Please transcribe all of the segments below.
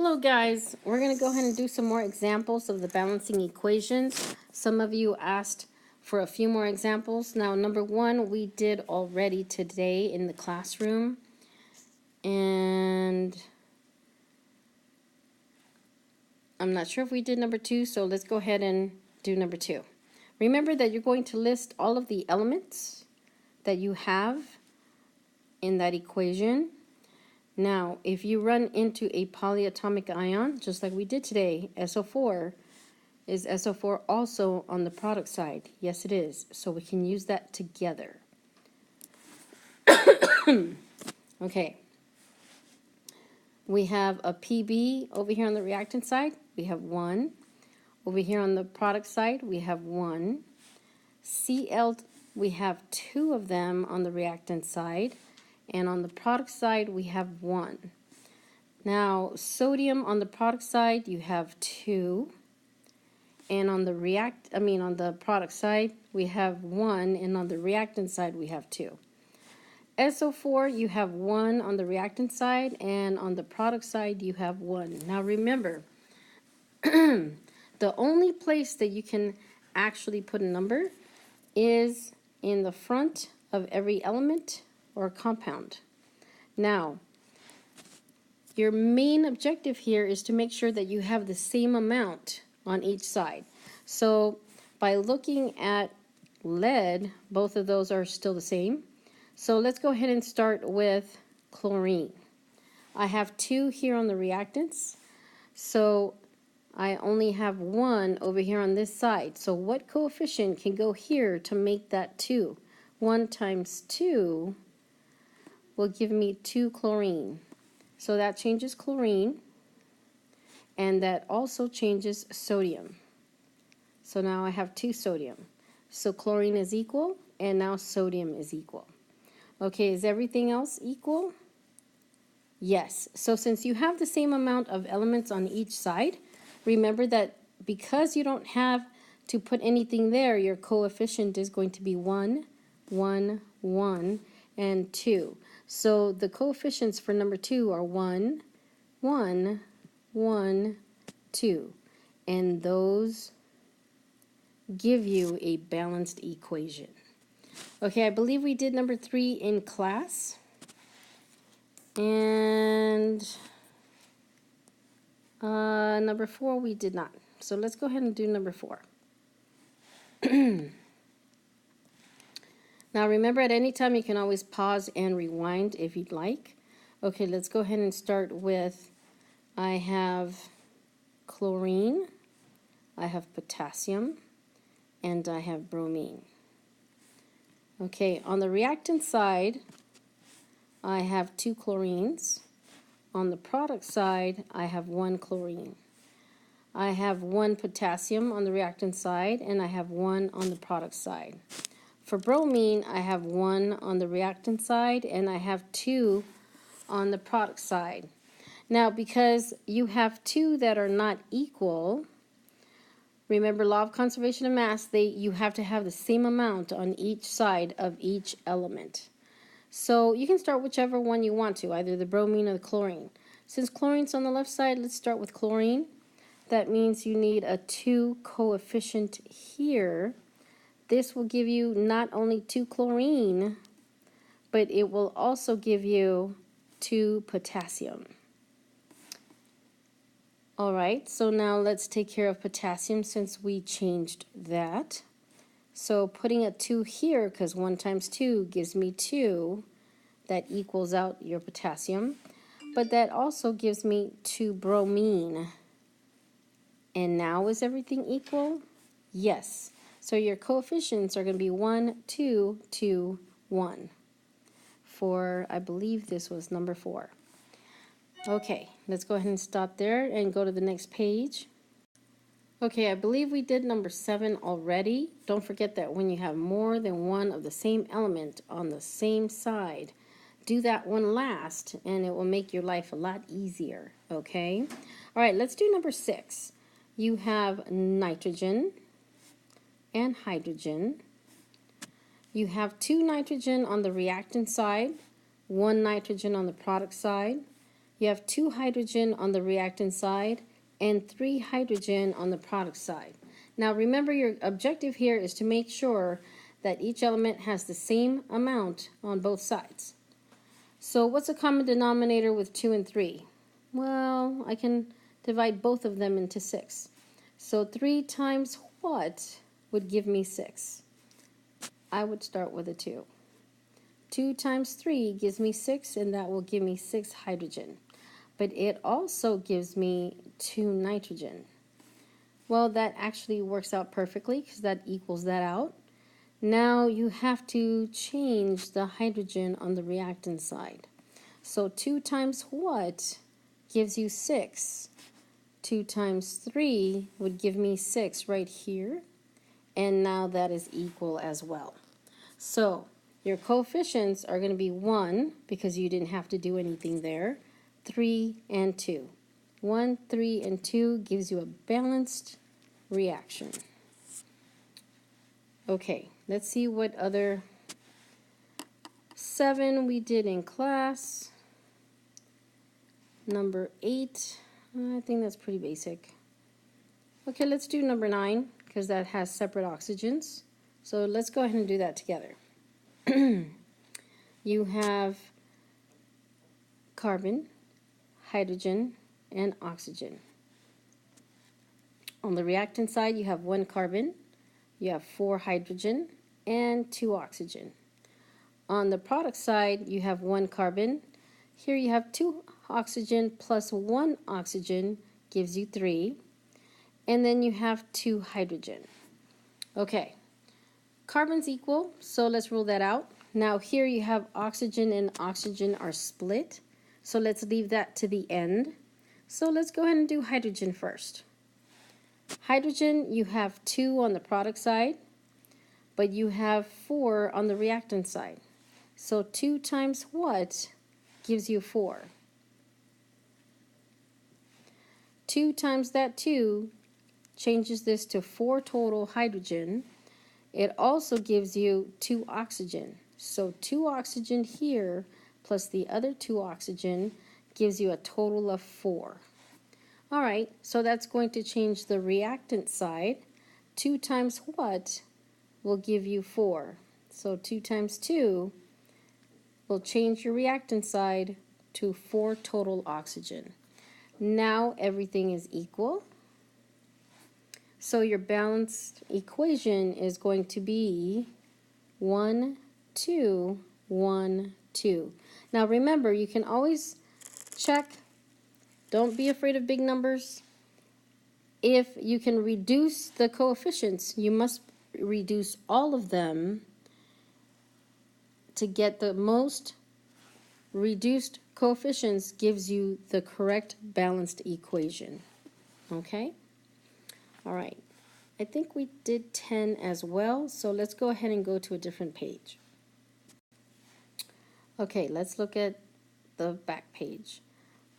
Hello guys, we're going to go ahead and do some more examples of the balancing equations. Some of you asked for a few more examples. Now number one we did already today in the classroom, and I'm not sure if we did number two, so let's go ahead and do number two. Remember that you're going to list all of the elements that you have in that equation. Now, if you run into a polyatomic ion, just like we did today, SO4, is SO4 also on the product side? Yes, it is. So we can use that together. Okay. We have a PB over here on the reactant side. We have 1. Over here on the product side, we have 1. Cl, we have 2 of them on the reactant side. And on the product side, we have 1. Now, sodium on the product side, you have 2. And on the on the product side, we have 1. And on the reactant side, we have 2. SO4, you have 1 on the reactant side. And on the product side, you have 1. Now, remember, the only place that you can actually put a number is in the front of every element or compound. Now, your main objective here is to make sure that you have the same amount on each side. So by looking at lead, both of those are still the same. So let's go ahead and start with chlorine. I have 2 here on the reactants, so I only have 1 over here on this side. So what coefficient can go here to make that 2? 1 times 2 will give me 2 chlorine. So that changes chlorine, and that also changes sodium. So now I have 2 sodium. So chlorine is equal, and now sodium is equal. Okay, is everything else equal? Yes. So since you have the same amount of elements on each side, remember that because you don't have to put anything there, your coefficient is going to be 1, 1, 1, and 2. So the coefficients for number 2 are 1, 1, 1, 2. And those give you a balanced equation. Okay, I believe we did number 3 in class. And number 4 we did not. So let's go ahead and do number 4. Now remember, at any time you can always pause and rewind if you'd like. Okay, let's go ahead and start with, I have chlorine, I have potassium, and I have bromine. Okay, on the reactant side, I have 2 chlorines. On the product side, I have 1 chlorine. I have 1 potassium on the reactant side, and I have 1 on the product side. For bromine, I have 1 on the reactant side, and I have 2 on the product side. Now, because you have 2 that are not equal, remember law of conservation of mass, you have to have the same amount on each side of each element. So you can start whichever one you want to, either the bromine or the chlorine. Since chlorine's on the left side, let's start with chlorine. That means you need a 2 coefficient here. This will give you not only 2 chlorine, but it will also give you 2 potassium. Alright, so now let's take care of potassium since we changed that. So putting a 2 here, because 1 times 2 gives me 2, that equals out your potassium. But that also gives me 2 bromine. And now is everything equal? Yes. So your coefficients are going to be 1, 2, 2, 1. For, I believe this was number 4. Okay, let's go ahead and stop there and go to the next page. Okay, I believe we did number 7 already. Don't forget that when you have more than one of the same element on the same side, do that one last and it will make your life a lot easier, okay? All right, let's do number 6. You have nitrogen and hydrogen. You have 2 nitrogen on the reactant side, 1 nitrogen on the product side. you have 2 hydrogen on the reactant side and 3 hydrogen on the product side. Now remember, your objective here is to make sure that each element has the same amount on both sides. So what's a common denominator with 2 and 3? Well, I can divide both of them into 6. So 3 times what would give me 6? I would start with a 2. 2 times 3 gives me 6, and that will give me 6 hydrogen. But it also gives me 2 nitrogen. Well, that actually works out perfectly because that equals that out. Now you have to change the hydrogen on the reactant side. So 2 times what gives you 6? 2 times 3 would give me 6 right here. And now that is equal as well. So your coefficients are going to be 1 because you didn't have to do anything there. 3 and 2. 1, 3, and 2 gives you a balanced reaction. Okay, let's see what other 7 we did in class. Number 8, I think that's pretty basic. Okay, let's do number 9 because that has separate oxygens. So let's go ahead and do that together. You have carbon, hydrogen, and oxygen. On the reactant side, you have 1 carbon, you have 4 hydrogen, and 2 oxygen. On the product side, you have 1 carbon. Here you have 2 oxygen plus 1 oxygen gives you 3. And then you have 2 hydrogen. Okay, carbon's equal, so let's rule that out. Now here you have oxygen and oxygen are split, so let's leave that to the end. So let's go ahead and do hydrogen first. Hydrogen, you have 2 on the product side, but you have 4 on the reactant side. So 2 times what gives you 4? 2 times that 2 changes this to 4 total hydrogen. It also gives you 2 oxygen. So 2 oxygen here plus the other 2 oxygen gives you a total of 4. All right, so that's going to change the reactant side. 2 times what will give you 4? So 2 times 2 will change your reactant side to 4 total oxygen. Now everything is equal. So your balanced equation is going to be 1, 2, 1, 2. Now remember, you can always check. Don't be afraid of big numbers. If you can reduce the coefficients, you must reduce all of them to get the most reduced coefficients gives you the correct balanced equation. Okay? All right. I think we did 10 as well, so let's go ahead and go to a different page. Okay, let's look at the back page.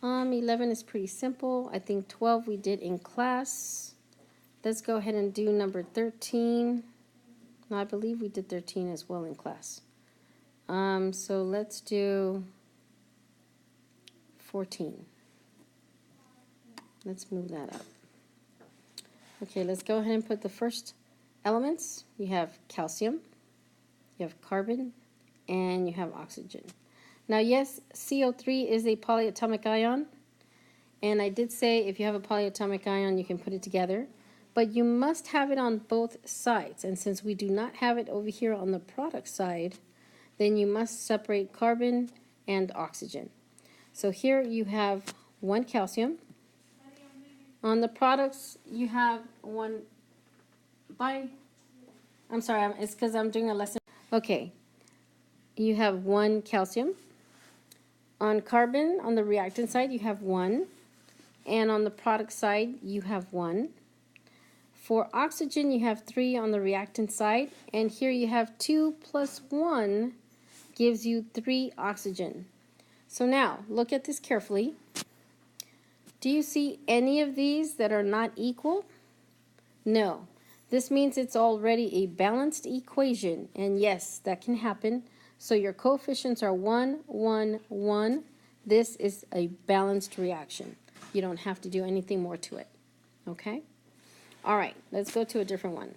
11 is pretty simple. I think 12 we did in class. Let's go ahead and do number 13. No, I believe we did 13 as well in class. So let's do 14. Let's move that up. Okay, let's go ahead and put the first elements. You have calcium, you have carbon, and you have oxygen. Now, yes, CO3 is a polyatomic ion, and I did say if you have a polyatomic ion, you can put it together, but you must have it on both sides, and since we do not have it over here on the product side, then you must separate carbon and oxygen. So here you have 1 calcium. On the products, you have 1, I'm sorry, it's because I'm doing a lesson. Okay, you have 1 calcium. On carbon, on the reactant side, you have 1. And on the product side, you have 1. For oxygen, you have 3 on the reactant side. And here you have 2 plus 1 gives you 3 oxygen. So now, look at this carefully. Do you see any of these that are not equal? No. This means it's already a balanced equation. And yes, that can happen. So your coefficients are 1, 1, 1. This is a balanced reaction. You don't have to do anything more to it. Okay? All right, let's go to a different one.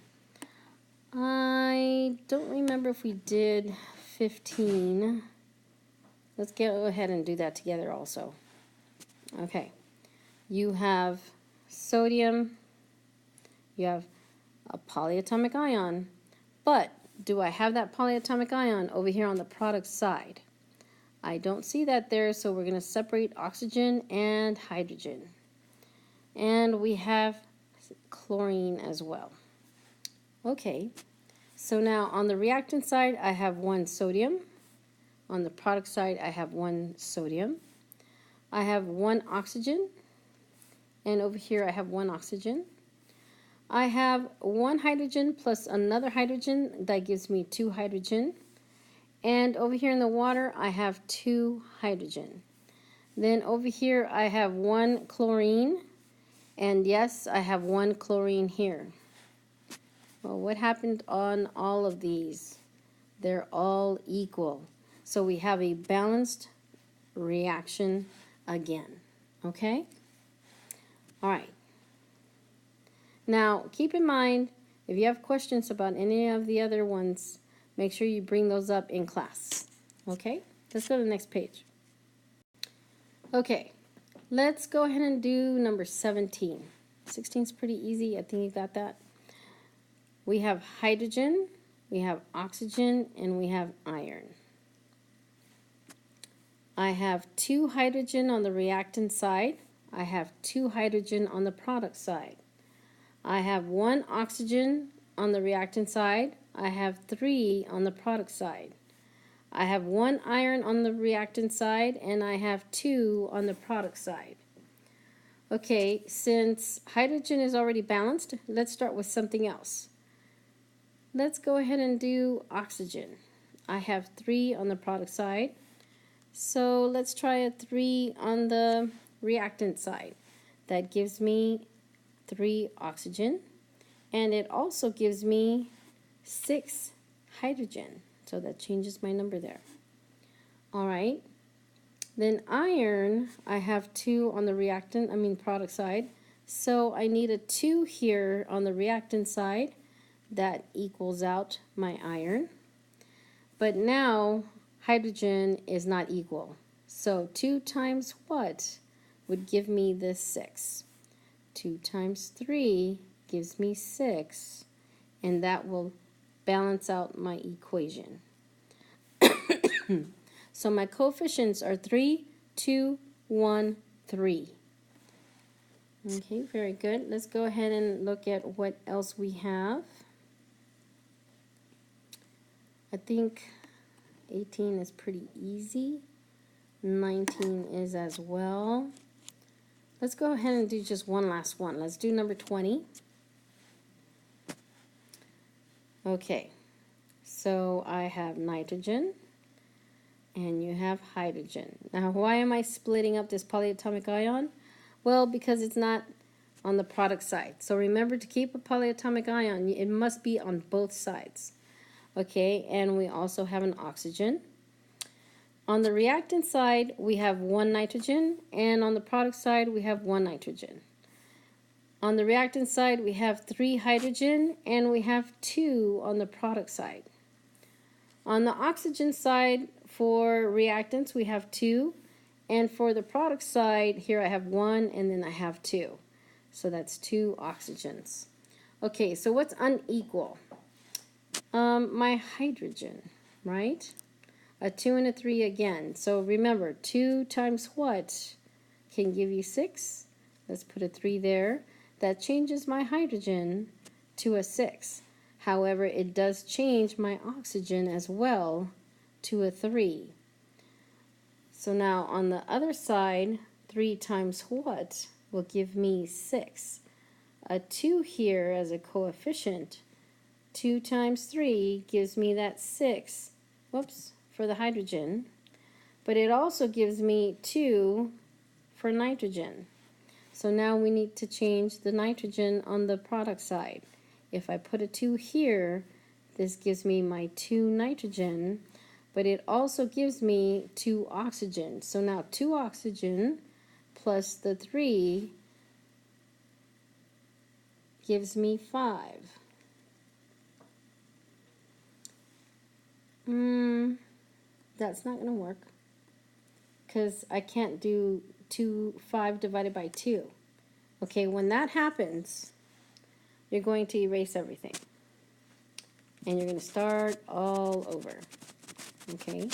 I don't remember if we did 15. Let's go ahead and do that together also. Okay. You have sodium, you have a polyatomic ion, but do I have that polyatomic ion over here on the product side? I don't see that there, so we're going to separate oxygen and hydrogen. And we have chlorine as well. Okay, so now on the reactant side, I have one sodium. On the product side, I have one sodium. I have one oxygen, and over here I have one oxygen. I have one hydrogen plus another hydrogen, that gives me two hydrogen. And over here in the water, I have two hydrogen. Then over here, I have one chlorine, and yes, I have one chlorine here. Well, what happened on all of these? They're all equal. So we have a balanced reaction again. Okay? All right. Now, keep in mind, if you have questions about any of the other ones, make sure you bring those up in class. Okay? Let's go to the next page. Okay, let's go ahead and do number 17. 16 is pretty easy. I think you got that. We have hydrogen, we have oxygen, and we have iron. I have two hydrogen on the reactant side. I have two hydrogen on the product side. I have one oxygen on the reactant side. I have three on the product side. I have one iron on the reactant side, and I have two on the product side. Okay, since hydrogen is already balanced, let's start with something else. Let's go ahead and do oxygen. I have three on the product side. So let's try a 3 on the reactant side. That gives me 3 oxygen, and it also gives me 6 hydrogen. So that changes my number there. All right. Then iron, I have 2 on the product side. So I need a 2 here on the reactant side. That equals out my iron. But now hydrogen is not equal. So 2 times what would give me this 6? 2 times 3 gives me 6, and that will balance out my equation. So my coefficients are 3, 2, 1, 3. Okay, very good. Let's go ahead and look at what else we have. I think 18 is pretty easy. 19 is as well. Let's go ahead and do just one last one. Let's do number 20. Okay, so I have nitrogen and you have hydrogen. Now, why am I splitting up this polyatomic ion? Well, because it's not on the product side. So remember, to keep a polyatomic ion, it must be on both sides. Okay, and we also have an oxygen. On the reactant side, we have 1 nitrogen, and on the product side, we have 1 nitrogen. On the reactant side, we have 3 hydrogen, and we have 2 on the product side. On the oxygen side, for reactants, we have 2, and for the product side, here I have 1, and then I have 2. So that's 2 oxygens. Okay, so what's unequal? My hydrogen, right? A 2 and a 3 again. So remember, 2 times what can give you 6? Let's put a 3 there. That changes my hydrogen to a 6. However, it does change my oxygen as well to a 3. So now on the other side, 3 times what will give me 6? A 2 here as a coefficient. 2 times 3 gives me that 6. Whoops. For the hydrogen, but it also gives me 2 for nitrogen. So now we need to change the nitrogen on the product side. If I put a 2 here, this gives me my 2 nitrogen, but it also gives me 2 oxygen. So now 2 oxygen plus the 3 gives me 5. That's not going to work because I can't do 5 divided by 2. Okay, when that happens, you're going to erase everything. And you're going to start all over. Okay,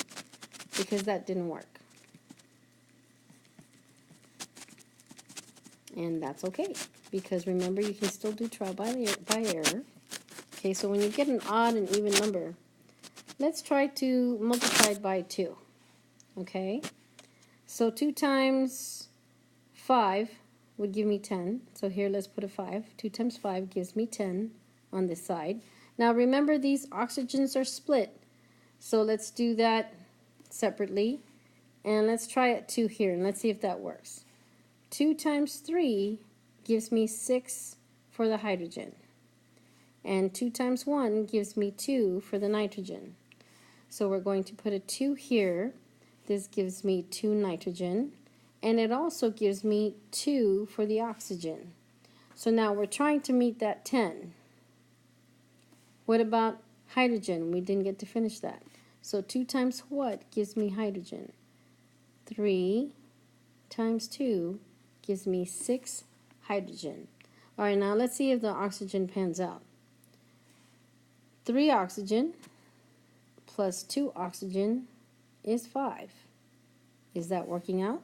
because that didn't work. And that's okay, because remember, you can still do trial by error. Okay, so when you get an odd and even number, let's try to multiply it by 2. Okay, so 2 times 5 would give me 10. So here, let's put a 5. 2 times 5 gives me 10 on this side. Now remember, these oxygens are split. So let's do that separately. And let's try it 2 here, and let's see if that works. 2 times 3 gives me 6 for the hydrogen. And 2 times 1 gives me 2 for the nitrogen. So we're going to put a 2 here. This gives me 2 nitrogen. And it also gives me 2 for the oxygen. So now we're trying to meet that 10. What about hydrogen? We didn't get to finish that. So 2 times what gives me hydrogen? 3 times 2 gives me 6 hydrogen. All right, now let's see if the oxygen pans out. 3 oxygen plus 2 oxygen is 5. Is that working out?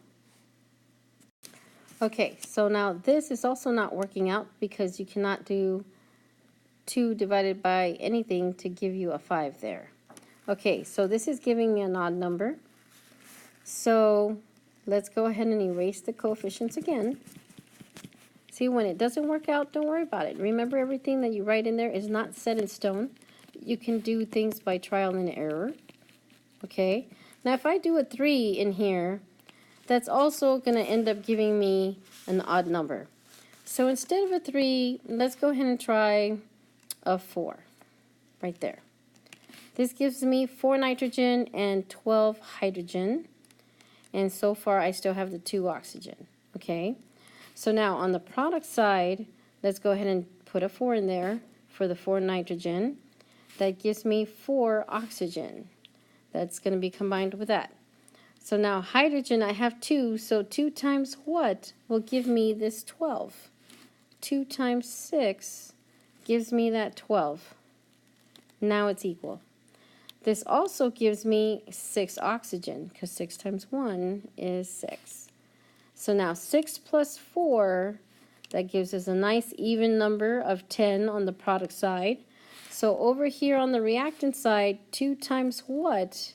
Okay, so now this is also not working out because you cannot do 2 divided by anything to give you a 5 there. Okay, so this is giving me an odd number. So let's go ahead and erase the coefficients again. See, when it doesn't work out, don't worry about it. Remember, everything that you write in there is not set in stone. You can do things by trial and error. Okay, now if I do a 3 in here, that's also going to end up giving me an odd number. So instead of a 3, let's go ahead and try a 4 right there. This gives me 4 nitrogen and 12 hydrogen. And so far, I still have the 2 oxygen. Okay, so now on the product side, let's go ahead and put a 4 in there for the 4 nitrogen. That gives me 4 oxygen. That's going to be combined with that. So now hydrogen, I have 2, so 2 times what will give me this 12? 2 times 6 gives me that 12. Now it's equal. This also gives me 6 oxygen, because 6 times 1 is 6. So now 6 plus 4, that gives us a nice even number of 10 on the product side. So over here on the reactant side, 2 times what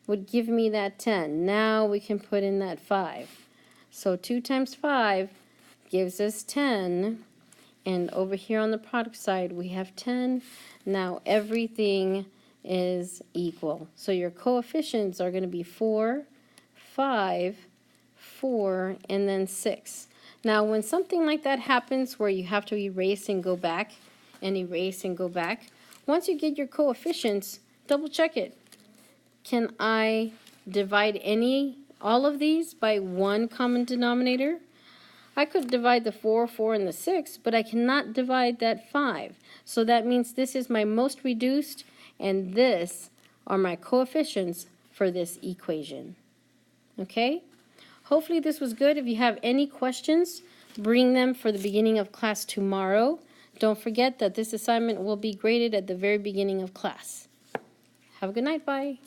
would give me that 10. Now we can put in that 5. So 2 times 5 gives us 10. And over here on the product side, we have 10. Now everything is equal. So your coefficients are going to be 4, 5, 4, and then 6. Now when something like that happens where you have to erase and go back, and erase and go back, once you get your coefficients, double check it. Can I divide all of these by one common denominator? I could divide the 4, 4, and the 6, but I cannot divide that 5. So that means this is my most reduced, and this are my coefficients for this equation. Okay? Hopefully this was good. If you have any questions, bring them for the beginning of class tomorrow. Don't forget that this assignment will be graded at the very beginning of class. Have a good night. Bye.